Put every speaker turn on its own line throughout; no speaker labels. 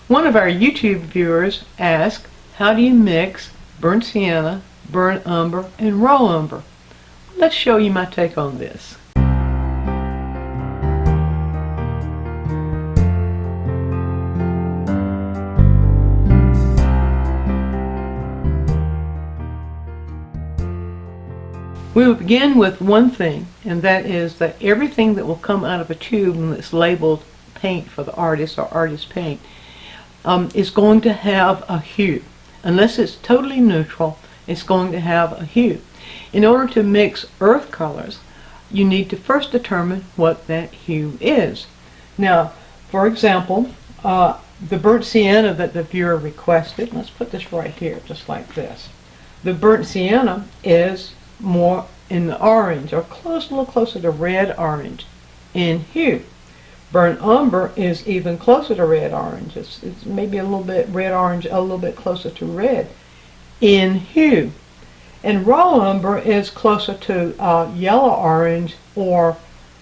One of our YouTube viewers asked, how do you mix burnt sienna, burnt umber, and raw umber? Let's show you my take on this. We will begin with one thing, and that is that everything that will come out of a tube that's labeled paint for the artist or artist paint is going to have a hue. Unless it's totally neutral, it's going to have a hue. In order to mix earth colors, you need to first determine what that hue is. Now, for example, the burnt sienna that the viewer requested, let's put this right here, just like this. The burnt sienna is more in the orange, or a little closer to red-orange in hue. Burnt umber is even closer to red-orange. It's maybe a little bit red-orange, a little bit closer to red in hue. And raw umber is closer to yellow-orange, or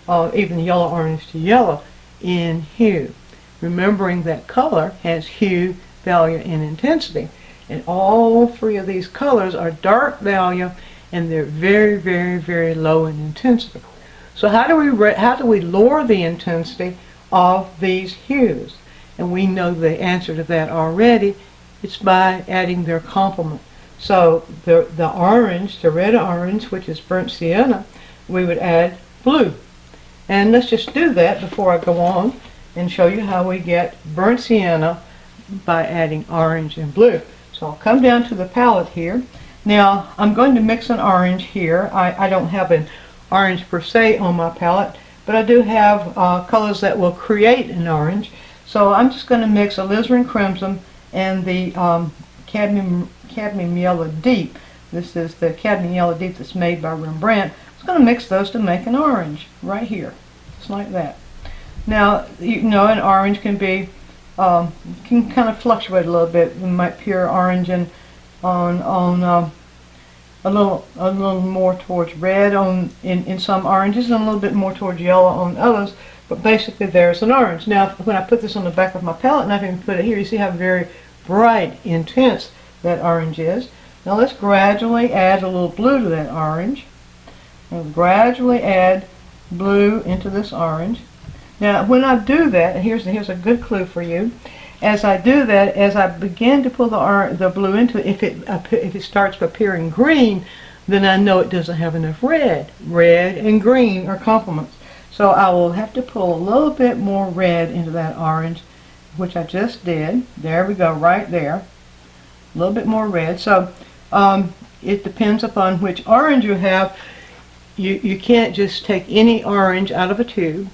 even yellow-orange to yellow in hue. Remembering that color has hue, value, and intensity. And all three of these colors are dark value, and they're very, very, very low in intensity. So how do we lower the intensity of these hues? And we know the answer to that already. It's by adding their complement. So the orange, the red orange, which is burnt sienna, we would add blue. And let's just do that before I go on and show you how we get burnt sienna by adding orange and blue. So I'll come down to the palette here. Now I'm going to mix an orange here. I don't have an orange per se on my palette, but I do have colors that will create an orange. So I'm just going to mix alizarin crimson and the cadmium yellow deep. This is the cadmium yellow deep that's made by Rembrandt. I'm just going to mix those to make an orange right here, just like that. Now you know an orange can be can kind of fluctuate a little bit. We might pure orange and a little more towards red in some oranges, and a little bit more towards yellow on others, but basically there's an orange. Now when I put this on the back of my palette and I can put it here, you see how very bright, intense that orange is. Now let's gradually add a little blue to that orange. We'll gradually add blue into this orange. Now when I do that, and here's a good clue for you, as I do that, as I begin to pull the blue into it, if it starts appearing green, then I know it doesn't have enough red. Red and green are complements. So I will have to pull a little bit more red into that orange, which I just did. There we go, right there. A little bit more red. So it depends upon which orange you have. You can't just take any orange out of a tube,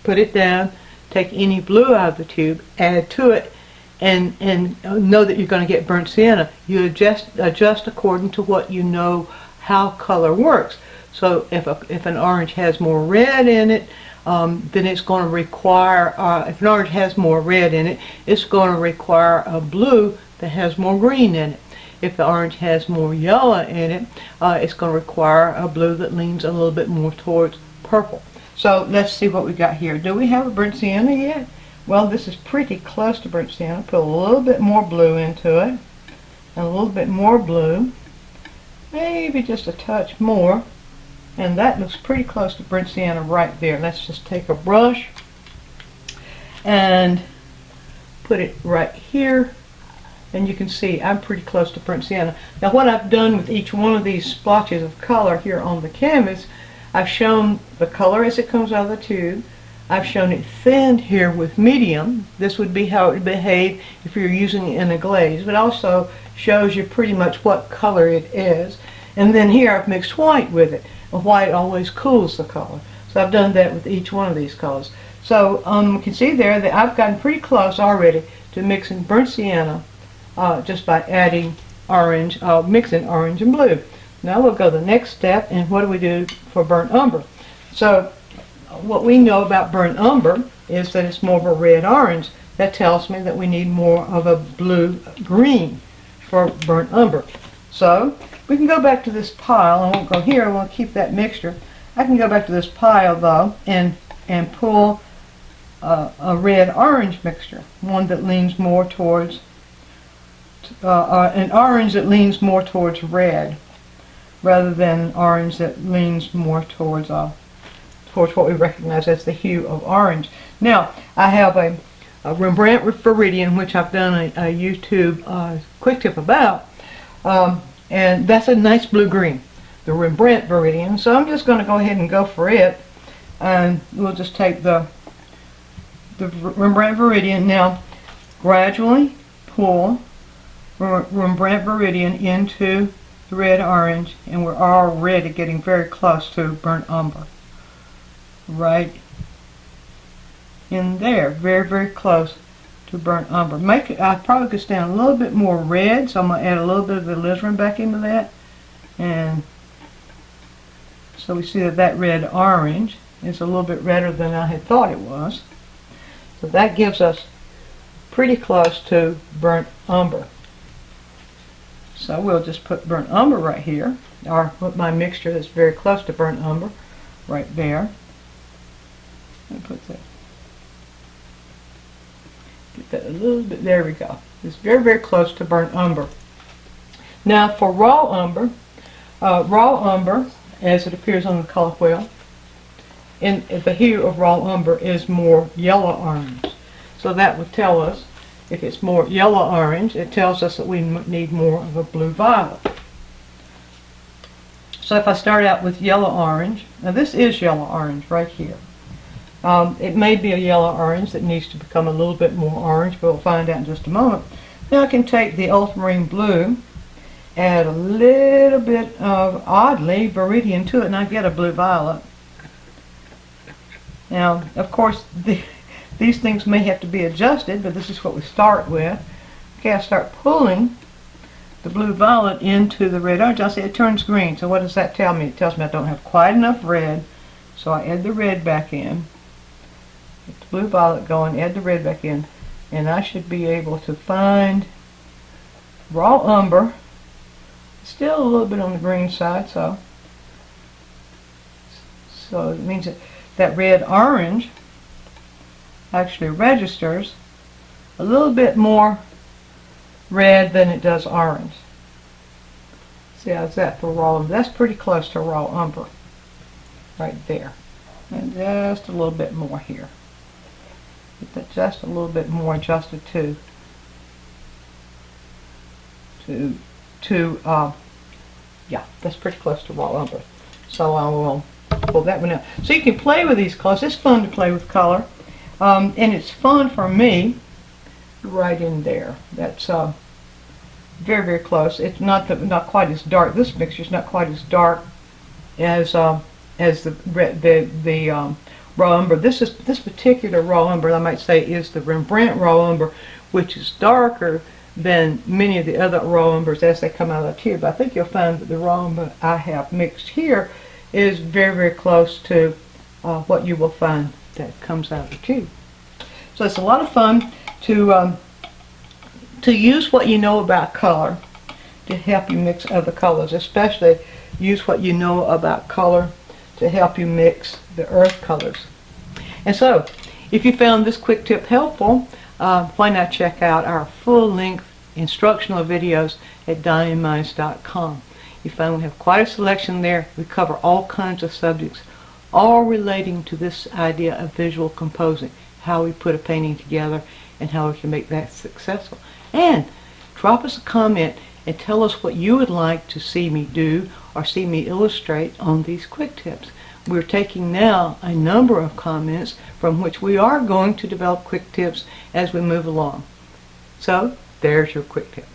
put it down, take any blue out of the tube, add to it, and know that you're going to get burnt sienna. You adjust according to what you know how color works. So if an orange has more red in it, then it's going to require, if an orange has more red in it, it's going to require a blue that has more green in it. If the orange has more yellow in it, it's going to require a blue that leans a little bit more towards purple. So let's see what we got here. Do we have a burnt sienna yet? Well, this is pretty close to burnt sienna. Put a little bit more blue into it, and a little bit more blue, maybe just a touch more, and that looks pretty close to burnt sienna right there. Let's just take a brush and put it right here, and you can see I'm pretty close to burnt sienna. Now what I've done with each one of these splotches of color here on the canvas, I've shown the color as it comes out of the tube. I've shown it thinned here with medium. This would be how it would behave if you're using it in a glaze, but also shows you pretty much what color it is. And then here I've mixed white with it. And white always cools the color. So I've done that with each one of these colors. So you can see there that I've gotten pretty close already to mixing burnt sienna just by adding orange, mixing orange and blue. Now we'll go to the next step, and what do we do for burnt umber? So what we know about burnt umber is that it's more of a red-orange. That tells me that we need more of a blue-green for burnt umber. So we can go back to this pile. I won't go here. I want to keep that mixture. I can go back to this pile though and pull a red-orange mixture, one that leans more towards an orange that leans more towards red, rather than orange that leans more towards what we recognize as the hue of orange. Now, I have a Rembrandt Viridian, which I've done a YouTube quick tip about, and that's a nice blue-green, the Rembrandt Viridian. So I'm just going to go ahead and go for it, and we'll just take the Rembrandt Viridian. Now, gradually pull Rembrandt Viridian into the red-orange, and we're already getting very close to burnt umber. Right in there, very, very close to burnt umber. I probably could stand a little bit more red, so I'm going to add a little bit of the alizarin back into that. And so we see that red-orange is a little bit redder than I had thought it was. So that gives us pretty close to burnt umber. So we'll just put burnt umber right here, or put my mixture that's very close to burnt umber right there. And put that. Get that a little bit. There we go. It's very, very close to burnt umber. Now for raw umber, as it appears on the color wheel, and the hue of raw umber is more yellow-orange. So that would tell us, if it's more yellow-orange, it tells us that we need more of a blue-violet. So if I start out with yellow-orange, now this is yellow-orange right here. It may be a yellow-orange that needs to become a little bit more orange, but we'll find out in just a moment. Now I can take the ultramarine blue, add a little bit of, oddly, viridian to it, and I get a blue-violet. Now, of course, these things may have to be adjusted, but this is what we start with. Okay, I start pulling the blue-violet into the red-orange. I see it turns green, so what does that tell me? It tells me I don't have quite enough red, so I add the red back in. Get the blue-violet going, add the red back in, and I should be able to find raw umber. Still a little bit on the green side, so it means that red-orange actually registers a little bit more red than it does orange. See how's that for raw umber? That's pretty close to raw umber right there. And just a little bit more here. Get that just a little bit more adjusted to yeah, that's pretty close to raw umber. So I will pull that one out. So you can play with these colors. It's fun to play with color. And it's fun for me right in there. That's very, very close. It's not quite as dark. This mixture is not quite as dark as the raw umber. This particular raw umber, I might say, is the Rembrandt raw umber, which is darker than many of the other raw umbers as they come out of the tube. I think you'll find that the raw umber I have mixed here is very, very close to what you will find that comes out of the tube. So it's a lot of fun to use what you know about color to help you mix other colors, especially use what you know about color to help you mix the earth colors. And so, if you found this quick tip helpful, why not check out our full-length instructional videos at DonnieandMinds.com. You find we have quite a selection there. We cover all kinds of subjects, all relating to this idea of visual composing, how we put a painting together and how we can make that successful. And drop us a comment and tell us what you would like to see me do or see me illustrate on these quick tips. We're taking now a number of comments from which we are going to develop quick tips as we move along. So there's your quick tip.